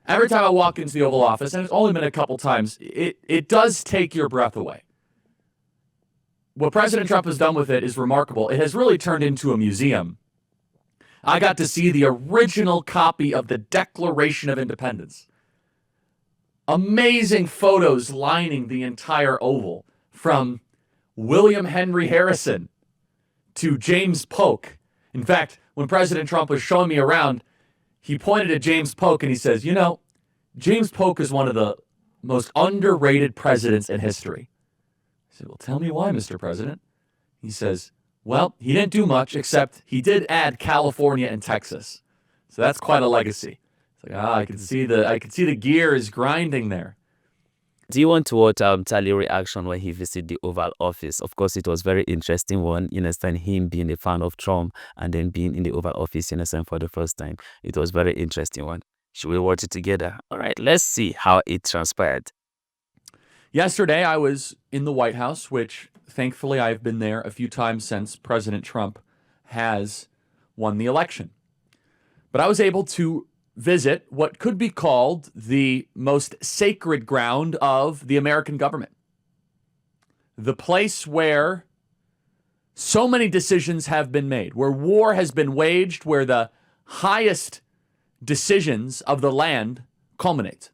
Every time I walk into the Oval Office, and it's only been a couple times, it does take your breath away. What President Trump has done with it is remarkable. It has really turned into a museum. I got to see the original copy of the Declaration of Independence. Amazing photos lining the entire Oval, from William Henry Harrison to James Polk. In fact, when President Trump was showing me around, he pointed at James Polk and he says, James Polk is one of the most underrated presidents in history. I said, well, tell me why, Mr. President. He says, well, he didn't do much, except he did add California and Texas. So that's quite a legacy. It's like, I could see the gears grinding there. Do you want to watch Charlie reaction when he visited the Oval Office? Of course, it was very interesting one, him being a fan of Trump and then being in the Oval Office, for the first time. It was very interesting one. Should we watch it together? All right, let's see how it transpired. Yesterday, I was in the White House, which thankfully I've been there a few times since President Trump has won the election. But I was able to visit what could be called the most sacred ground of the American government. The place where so many decisions have been made, where war has been waged, where the highest decisions of the land culminate.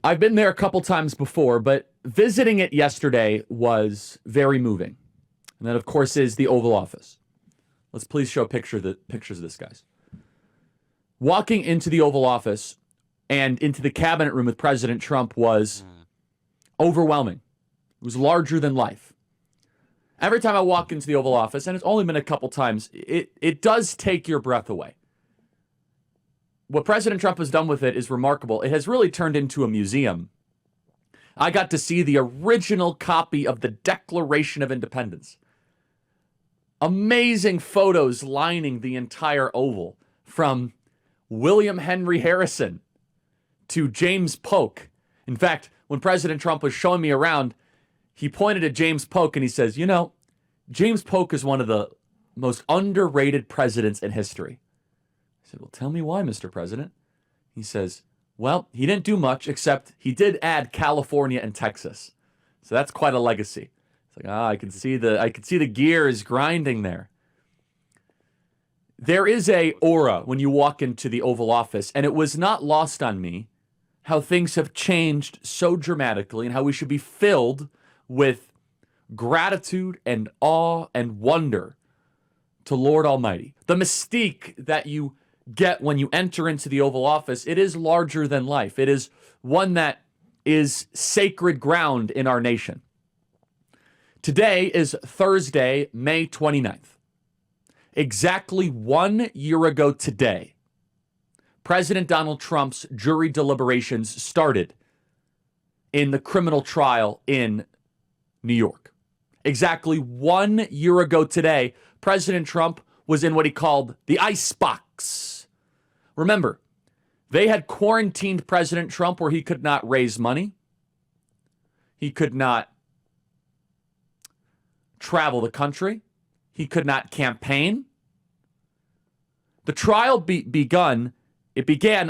I've been there a couple times before, but visiting it yesterday was very moving. And that, of course, is the Oval Office. Let's please show pictures of this, guys. Walking into the Oval Office and into the cabinet room with President Trump was overwhelming. It was larger than life. Every time I walk into the Oval Office, and it's only been a couple times, it does take your breath away. What President Trump has done with it is remarkable. It has really turned into a museum. I got to see the original copy of the Declaration of Independence. Amazing photos lining the entire Oval, from William Henry Harrison to James Polk. In fact, when President Trump was showing me around, he pointed at James Polk and he says, James Polk is one of the most underrated presidents in history. I said, well, tell me why, Mr. President. He says, well, he didn't do much, except he did add California and Texas. So that's quite a legacy. It's like, I could see the gears grinding there. There is a aura when you walk into the Oval Office, and it was not lost on me how things have changed so dramatically and how we should be filled with gratitude and awe and wonder to Lord Almighty. The mystique that you get when you enter into the Oval Office, it is larger than life. It is one that is sacred ground in our nation. Today is Thursday, May 29th. Exactly 1 year ago today, President Donald Trump's jury deliberations started in the criminal trial in New York. Exactly 1 year ago today, President Trump was in what he called the icebox. Remember, they had quarantined President Trump where he could not raise money. He could not travel the country. He could not campaign. The trial began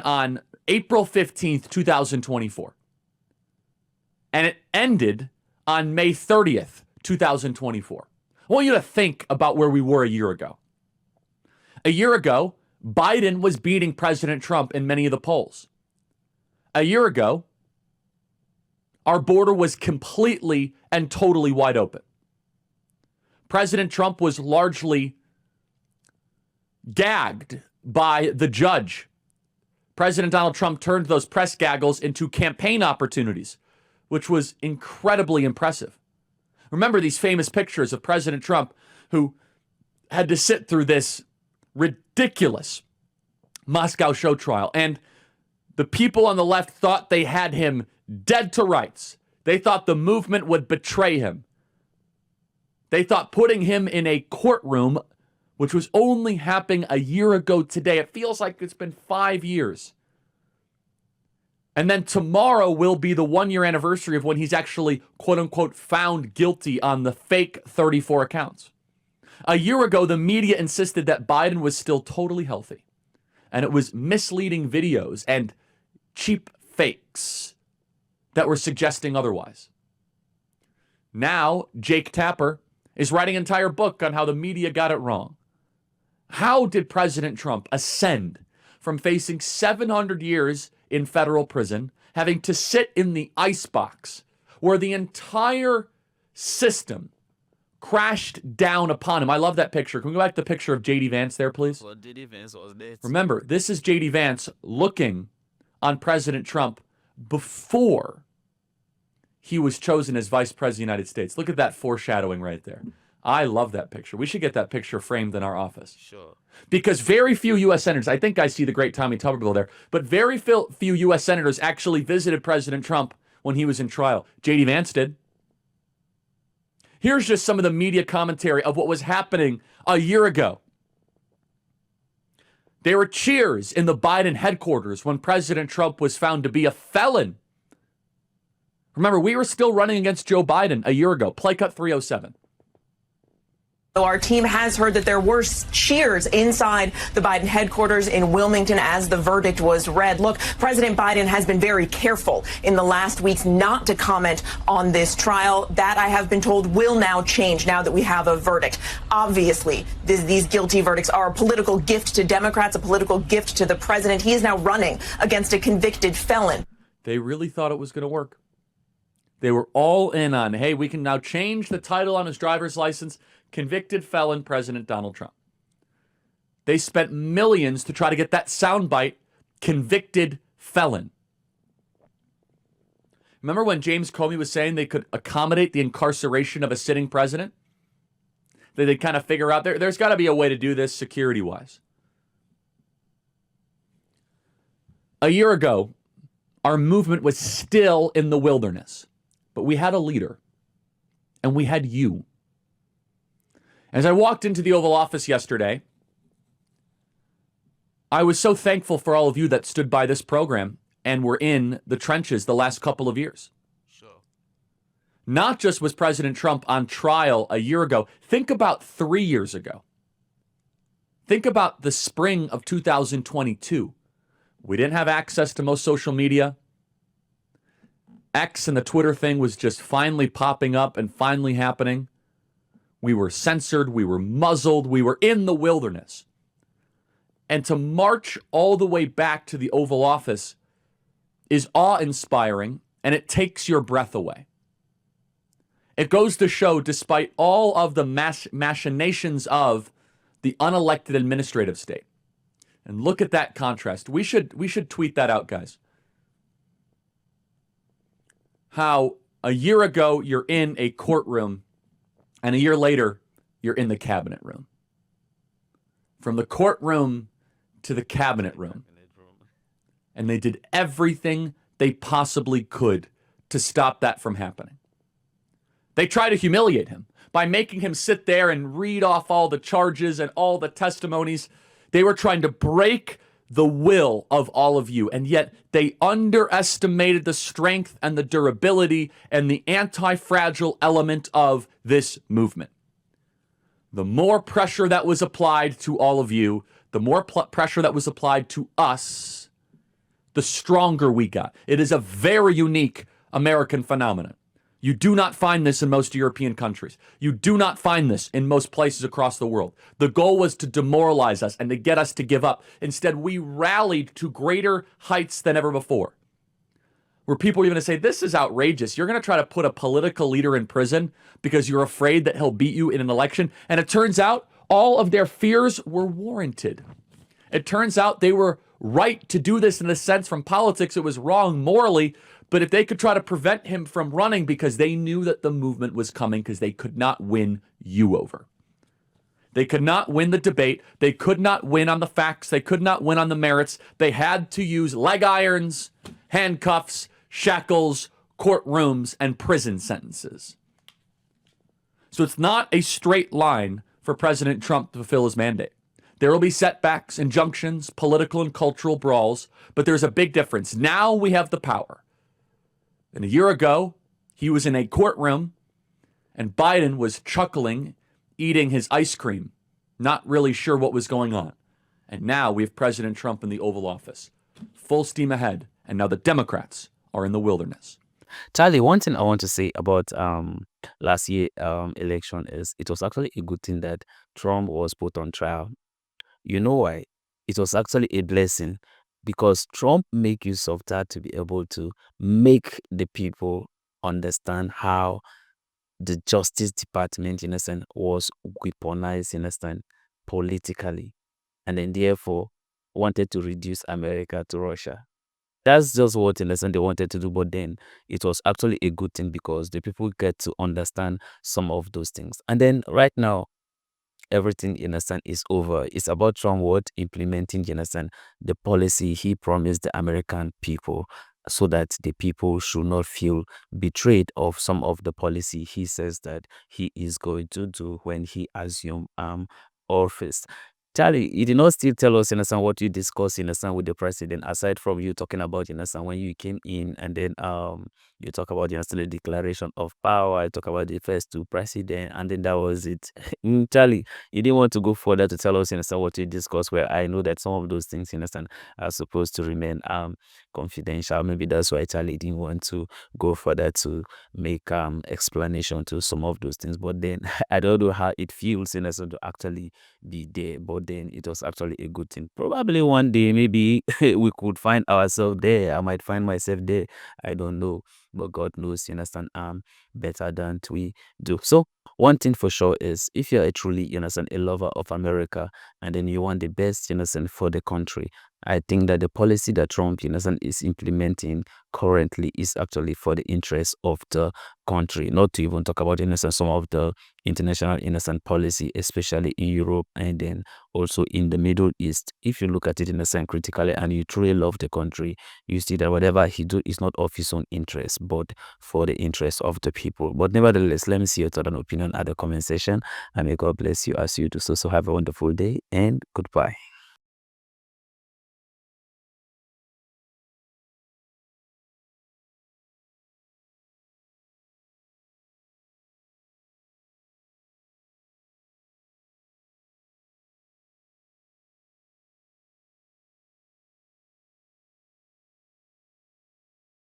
on April 15th, 2024. And it ended on May 30th, 2024. I want you to think about where we were a year ago. A year ago, Biden was beating President Trump in many of the polls. A year ago, our border was completely and totally wide open. President Trump was largely gagged by the judge. President Donald Trump turned those press gaggles into campaign opportunities, which was incredibly impressive. Remember these famous pictures of President Trump who had to sit through this ridiculous Moscow show trial. And the people on the left thought they had him dead to rights. They thought the movement would betray him. They thought putting him in a courtroom, which was only happening a year ago today. It feels like it's been 5 years. And then tomorrow will be the 1 year anniversary of when he's actually, quote unquote, found guilty on the fake 34 accounts. A year ago, the media insisted that Biden was still totally healthy. and it was misleading videos and cheap fakes that were suggesting otherwise. Now, Jake Tapper is writing an entire book on how the media got it wrong. How did President Trump ascend from facing 700 years in federal prison, having to sit in the icebox, where the entire system crashed down upon him? I love that picture. Can we go back to the picture of J.D. Vance there, please? Well, J.D. Vance was there. Remember, this is J.D. Vance looking on President Trump before he was chosen as Vice President of the United States. Look at that foreshadowing right there. I love that picture. We should get that picture framed in our office. Sure. Because very few U.S. senators, I think I see the great Tommy Tuberville there, but very few U.S. senators actually visited President Trump when he was in trial. J.D. Vance did. Here's just some of the media commentary of what was happening a year ago. There were cheers in the Biden headquarters when President Trump was found to be a felon. Remember, we were still running against Joe Biden a year ago. Play cut 307. So our team has heard that there were cheers inside the Biden headquarters in Wilmington as the verdict was read. Look, President Biden has been very careful in the last weeks not to comment on this trial. That, I have been told, will now change now that we have a verdict. Obviously, these guilty verdicts are a political gift to Democrats, a political gift to the president. He is now running against a convicted felon. They really thought it was going to work. They were all in on, hey, we can now change the title on his driver's license. Convicted felon President Donald Trump. They spent millions to try to get that soundbite, convicted felon. Remember when James Comey was saying they could accommodate the incarceration of a sitting president? They'd kind of figure out there's got to be a way to do this security-wise. A year ago, our movement was still in the wilderness, but we had a leader, and we had you. As I walked into the Oval Office yesterday, I was so thankful for all of you that stood by this program and were in the trenches the last couple of years. Sure. Not just was President Trump on trial a year ago. Think about 3 years ago. Think about the spring of 2022. We didn't have access to most social media. X and the Twitter thing was just finally popping up and finally happening. We were censored, we were muzzled, we were in the wilderness. And to march all the way back to the Oval Office is awe-inspiring, and it takes your breath away. It goes to show, despite all of the machinations of the unelected administrative state. And look at that contrast. We should tweet that out, guys. How a year ago you're in a courtroom, and a year later, you're in the cabinet room. From the courtroom to the cabinet room. And they did everything they possibly could to stop that from happening. They tried to humiliate him by making him sit there and read off all the charges and all the testimonies. They were trying to break the will of all of you, and yet they underestimated the strength and the durability and the anti-fragile element of this movement. The more pressure that was applied to all of you, the more pressure that was applied to us, the stronger we got. It is a very unique American phenomenon. You do not find this in most European countries. You do not find this in most places across the world. The goal was to demoralize us and to get us to give up. Instead, we rallied to greater heights than ever before. Where people are going to say, this is outrageous. You're going to try to put a political leader in prison because you're afraid that he'll beat you in an election. And it turns out all of their fears were warranted. It turns out they were right to do this in the sense from politics. It was wrong morally. But if they could try to prevent him from running because they knew that the movement was coming, because they could not win you over. They could not win the debate. They could not win on the facts. They could not win on the merits. They had to use leg irons, handcuffs, shackles, courtrooms, and prison sentences. So it's not a straight line for President Trump to fulfill his mandate. There will be setbacks, injunctions, political and cultural brawls, but there's a big difference. Now we have the power. And a year ago, he was in a courtroom, and Biden was chuckling, eating his ice cream, not really sure what was going on. And now we have President Trump in the Oval Office. Full steam ahead. And now the Democrats are in the wilderness. Charlie, one thing I want to say about last year election is it was actually a good thing that Trump was put on trial. You know why? It was actually a blessing because Trump make use of that to be able to make the people understand how the Justice Department, in a sense, was weaponized, in a sense, politically, and then therefore wanted to reduce America to Russia. That's just what, in a sense, they wanted to do. But then it was actually a good thing because the people get to understand some of those things. And then right now, everything, in a sense, is over. It's about Trump what implementing, in a sense, the policy he promised the American people so that the people should not feel betrayed of some of the policy he says that he is going to do when he assume office. Charlie, you did not still tell us, in a sense, what you discussed, in a sense, with the president, aside from you talking about, in a sense, when you came in, and then you talk about, you know, still the declaration of power, you talk about the first two president, and then that was it. Charlie, you didn't want to go further to tell us, in a sense, what you discussed, where I know that some of those things, in a sense, are supposed to remain confidential. Maybe that's why Charlie didn't want to go further to make explanation to some of those things. But then I don't know how it feels, in a sense, to actually be there. But then it was actually a good thing. Probably one day, maybe we could find ourselves there. I might find myself there. I don't know. But God knows, you understand, better than we do. So one thing for sure is if you're a truly, you understand, a lover of America, and then you want the best, you understand, for the country, I think that the policy that Trump, you understand, is implementing currently is actually for the interest of the country. Not to even talk about, you understand, some of the international, innocent policy, especially in Europe and then also in the Middle East. If you look at it, in a sense, critically, and you truly love the country, you see that whatever he do is not of his own interest, but for the interest of the people. But nevertheless, let me see your thought and opinion at the comment section, and may God bless you as you do so. So have a wonderful day and goodbye.